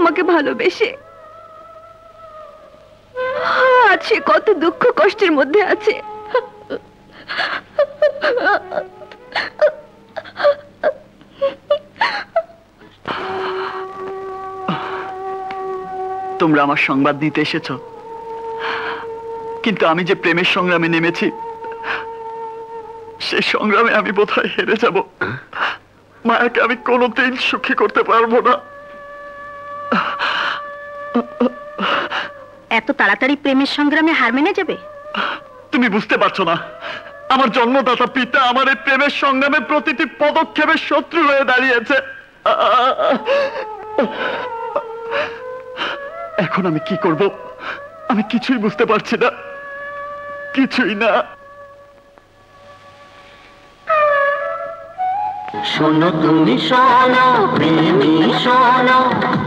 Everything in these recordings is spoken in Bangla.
আমাকে ভালোবেসে। আজ সে কত দুঃখ কষ্টের মধ্যে আছে। তোমরা আমার সংবাদ নিতে এসেছো, কিন্তু আমি যে প্রেমের সংগ্রামে নেমেছি সে সংগ্রামে আমি বোধহয় হেরে যাব। মায়াকে আমি কোনোদিন সুখী করতে পারবো না। এত তাড়াতাড়ি প্রেমের সংগ্রামে হার মেনে যাবে? তুমি বুঝতে পারছো না, আমার জন্মদাতা পিতা আমার এই প্রেমের সংগ্রামে প্রতিটি পদক্ষেপে শত্রু হয়ে দাঁড়িয়েছে। এখন আমি কি করব আমি কিছুই বুঝতে পারছি না, কিছুই না। শোনো তুমি, শোনো প্রেমী, শোনো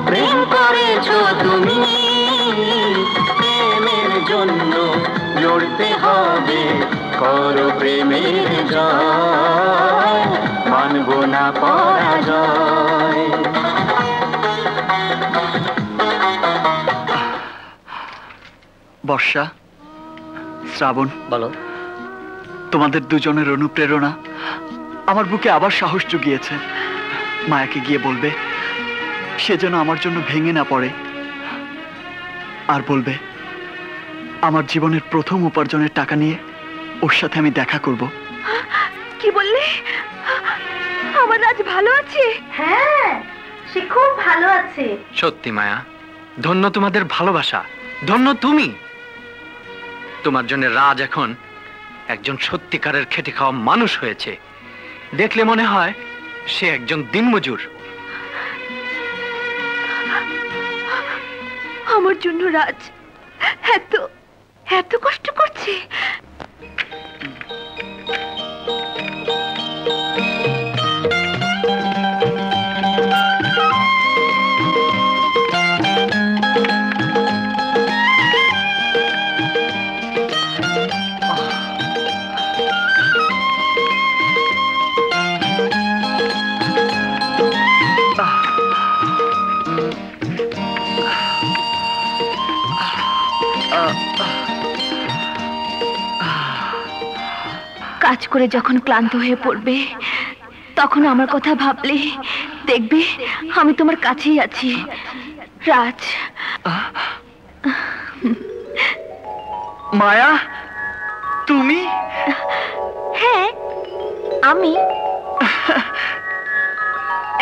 প্রেম করেছো তুমি, প্রেমের জন্য লড়তে হবে, করো প্রেমের জয়, মানব না পরাজয়। বর্ষা, শ্রাবণ, বলো। তোমাদের দুজনের অনুপ্রেরণা আমার বুকে আবার সাহস জুগিয়েছে। মায়াকে গিয়ে বলবে সে যেন আমার জন্য ভেঙে না পড়ে, আর বলবে আমার জীবনের প্রথম উপার্জনের টাকা নিয়ে ওর সাথে আমি দেখা করব। কি বললে? আমার রাজ ভালো আছে? হ্যাঁ, সে খুব ভালো আছে। সত্যি মায়া, ধন্য তোমাদের ভালোবাসা, ধন্য তুমি। তোমার জন্য রাজ এখন একজন সত্যিকারের খেটে খাওয়া মানুষ হয়েছে। দেখলে মনে হয় সে একজন দিনমজুর। আমার জন্য রাজ এত এত কষ্ট করছে। কাজ করে যখন ক্লান্ত হয়ে পড়বে তখন আমার কথা ভাবলে দেখবে আমি তোমার কাছেই আছি রাজ। মায়া, তুমি? হ্যাঁ, আমি।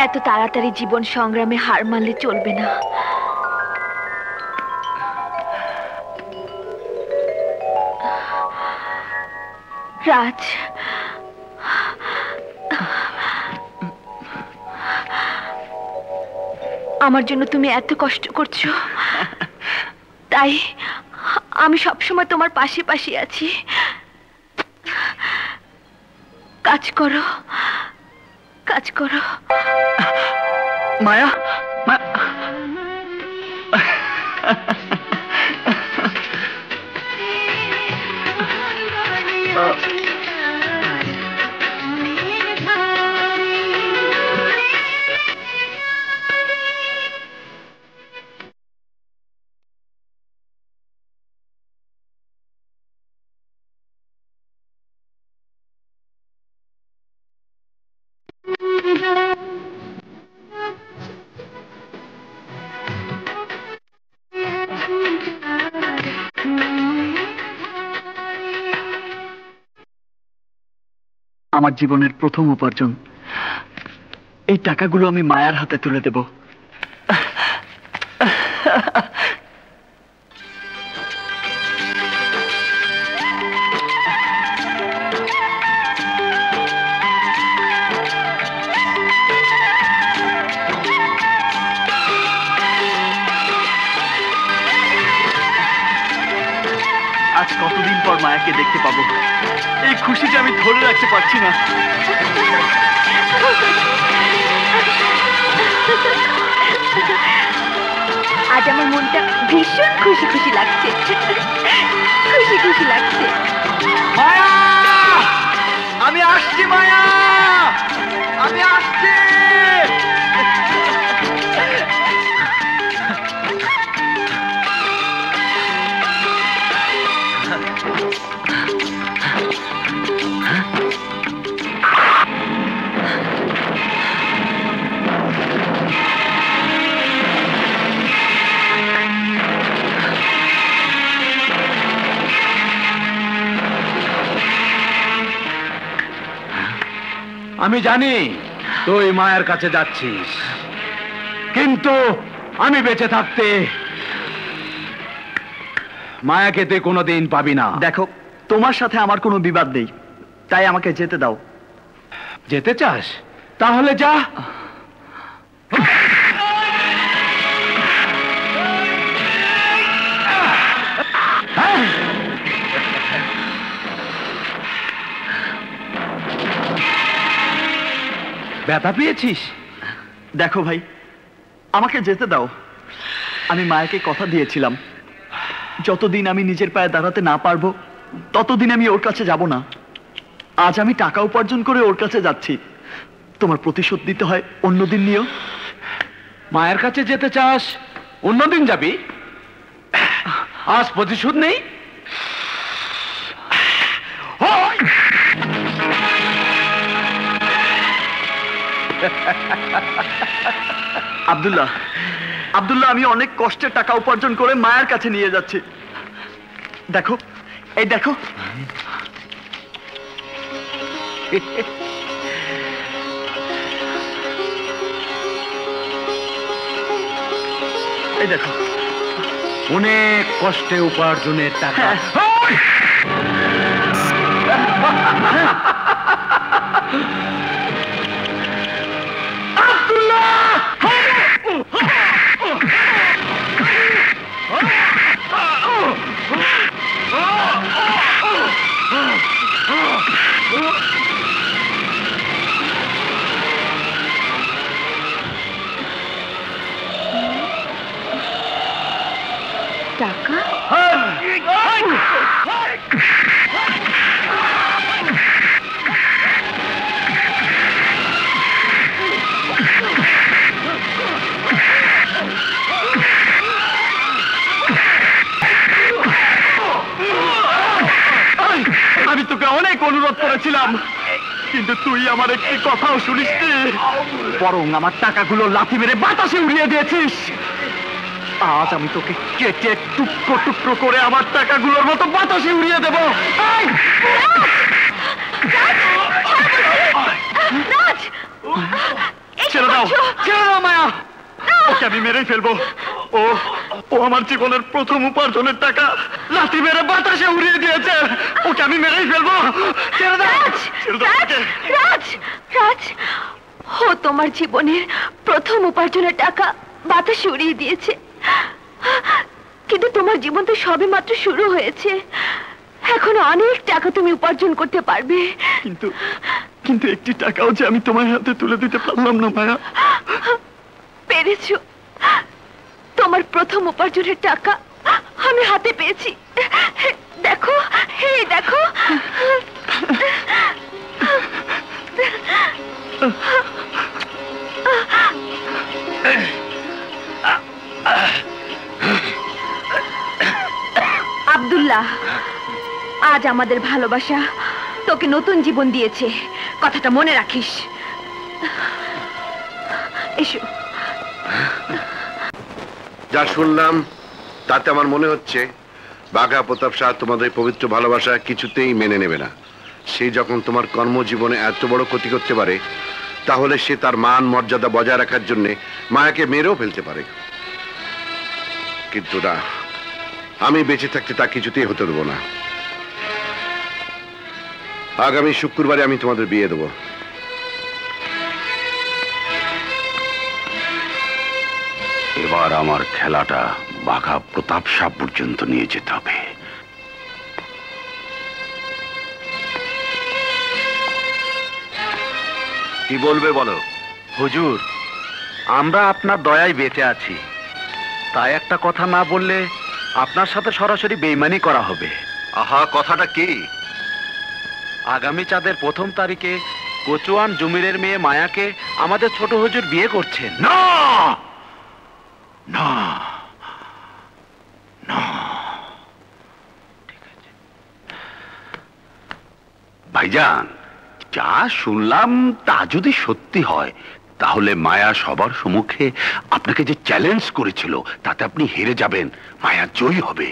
এত তাড়াতাড়ি জীবন সংগ্রামে হার মানলে চলবে না। রাজ, আমার জন্য তুমি এত কষ্ট করছো, তাই আমি সবসময় তোমার পাশে পাশে আছি। কাজ করো, কাজ করো। মায়া, আমার জীবনের প্রথম উপার্জন, এই টাকাগুলো আমি মায়ার হাতে তুলে দেব। আজ কতদিন পর মায়াকে দেখতে পাবো, এই খুশিটা আমি ধরে রাখতে পারছি না। আজ আমার মনটা ভীষণ খুশি খুশি লাগছে, খুশি খুশি লাগছে। মায়া, আমি আসছি। মায়া, আমি আসছি। আমি জানি তুই মায়ের কাছে যাচ্ছিস, কিন্তু আমি বেঁচে থাকতে মায়াকে তুই কোনোদিন পাবি না। দেখো, তোমার সাথে আমার কোনো বিবাদ নেই, তাই আমাকে যেতে দাও। যেতে চাস? তাহলে যা। ব্যথা পেয়েছিস? দেখো ভাই, আমাকে যেতে দাও। আমি মায়াকে কথা দিয়েছিলাম, যতদিন আমি নিজের পায়ে দাঁড়াতে না পারবো ততদিন আমি ওর কাছে যাব না। আজ আমি টাকা উপার্জন করে ওর কাছে যাচ্ছি, তোমার প্রতিশোধ দিতে হয় অন্যদিন নিও। মায়ের কাছে যেতে চাস, অন্যদিন যাবি? আজ প্রতিশোধ নেই? আব্দুল্লাহ, আব্দুল্লাহ, আমি অনেক কষ্টে টাকা উপার্জন করে মায়ের কাছে নিয়ে যাচ্ছি। দেখো, এই দেখো। এই দেখো, অনেক কষ্টে উপার্জনের টাকা। টাকা? আমি তোকে অনেক অনুরোধ করেছিলাম, কিন্তু তুই আমার একটি কথাও শুনিসনি, বরং আমার টাকাগুলো লাথি মেরে বাতাসে উড়িয়ে দিয়েছিস। আজ আমি তোকে কেটে টুকরো টুকরো করে আমার টাকাগুলোর মতো বাতাসে উড়িয়ে দেব। ছেড়ে দাও, ছেড়ে দাও মায়া, ওকে আমি মেরেই ফেলবো। ও ও আমার জীবনের প্রথম উপার্জনের টাকা লাথি মেরে বাতাসে উড়িয়ে দিয়েছে, ওকে আমি মেরেই ফেলবো। ছেড়ে দাও, ছেড়ে দাও ওকে। রাজ, রাজ, ও তোমার জীবনের প্রথম উপার্জনের টাকা বাতাসে উড়িয়ে দিয়েছে, কিন্তু তোমার জীবন তো সবে মাত্র শুরু হয়েছে। এখন অনেক টাকা তুমি উপার্জন করতে পারবে। কিন্তু কিন্তু একটি টাকাও যে আমি তোমার হাতে তুলে দিতে পারলাম না মায়া। পেরেছো, তোমার প্রথম উপার্জনের টাকা আমি হাতে পেয়েছি। দেখো, হে দেখো। আব্দুল্লাহ, আজ আমাদের ভালোবাসা তোকে নতুন জীবন দিয়েছে, কথাটা মনে রাখিস। এসো। যা শুনলাম তাতে আমার মনে হচ্ছে বাঘা প্রতাপ শাহ তোমাদের পবিত্র ভালোবাসা কিছুতেই মেনে নেবে না। সে যখন তোমার কর্মজীবনে এত বড় ক্ষতি করতে পারে, তাহলে সে তার মান মর্যাদা বজায় রাখার জন্য মায়াকে মেরেও ফেলতে পারে। কিন্তু না, আমি বেঁচে থাকতে তা কিছুতেই হতে দেবো না। আগামী শুক্রবারে আমি তোমাদের বিয়ে দেবো। এবার আমার খেলাটা বাঘা প্রতাপ শাহ পর্যন্ত নিয়ে যেতে হবে। কি বলবে বলো? হুজুর, আমরা আপনার দয়ায় বেঁচে আছি, তাই একটা কথা না বললে আপনার সাথে সরাসরি বেইমানি করা হবে। আহা, কথাটা কি? আগামী চাঁদের প্রথম তারিখে কচুয়ান জমিরের মেয়ে মায়াকে আমাদের ছোট হুজুর বিয়ে করছেন। না না না, ভাইজান, যা শুনলাম তা যদি সত্যি হয়, তাহলে মায়া সবার সম্মুখে আপনাকে যে চ্যালেঞ্জ করেছিল তাতে আপনি হেরে যাবেন, মায়া জয়ী হবে।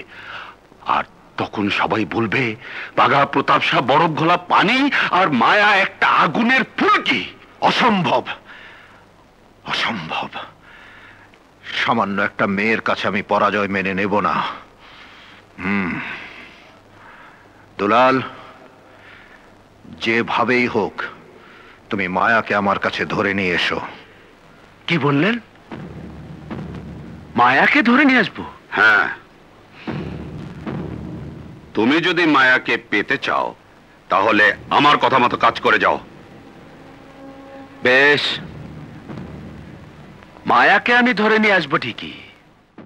আর তখন সবাই বলবে বাঘা প্রতাপ শাহ বরফ ঘোলা পানি আর মায়া একটা আগুনের ফুলকি। অসম্ভব, অসম্ভব। সামান্য একটা মেয়ের কাছে আমি পরাজয় মেনে নেব না। দুলাল, যেভাবেই হোক তুমি মায়াকে আমার কাছে ধরে নিয়ে এসো। কি বললেন? মায়াকে ধরে নিয়ে আসবো? হ্যাঁ, তুমি যদি মায়াকে পেতে চাও তাহলে আমার কথা মতো কাজ করে যাও। বেশ, মায়াকে আমি ধরে নিয়ে আসবো ঠিকই,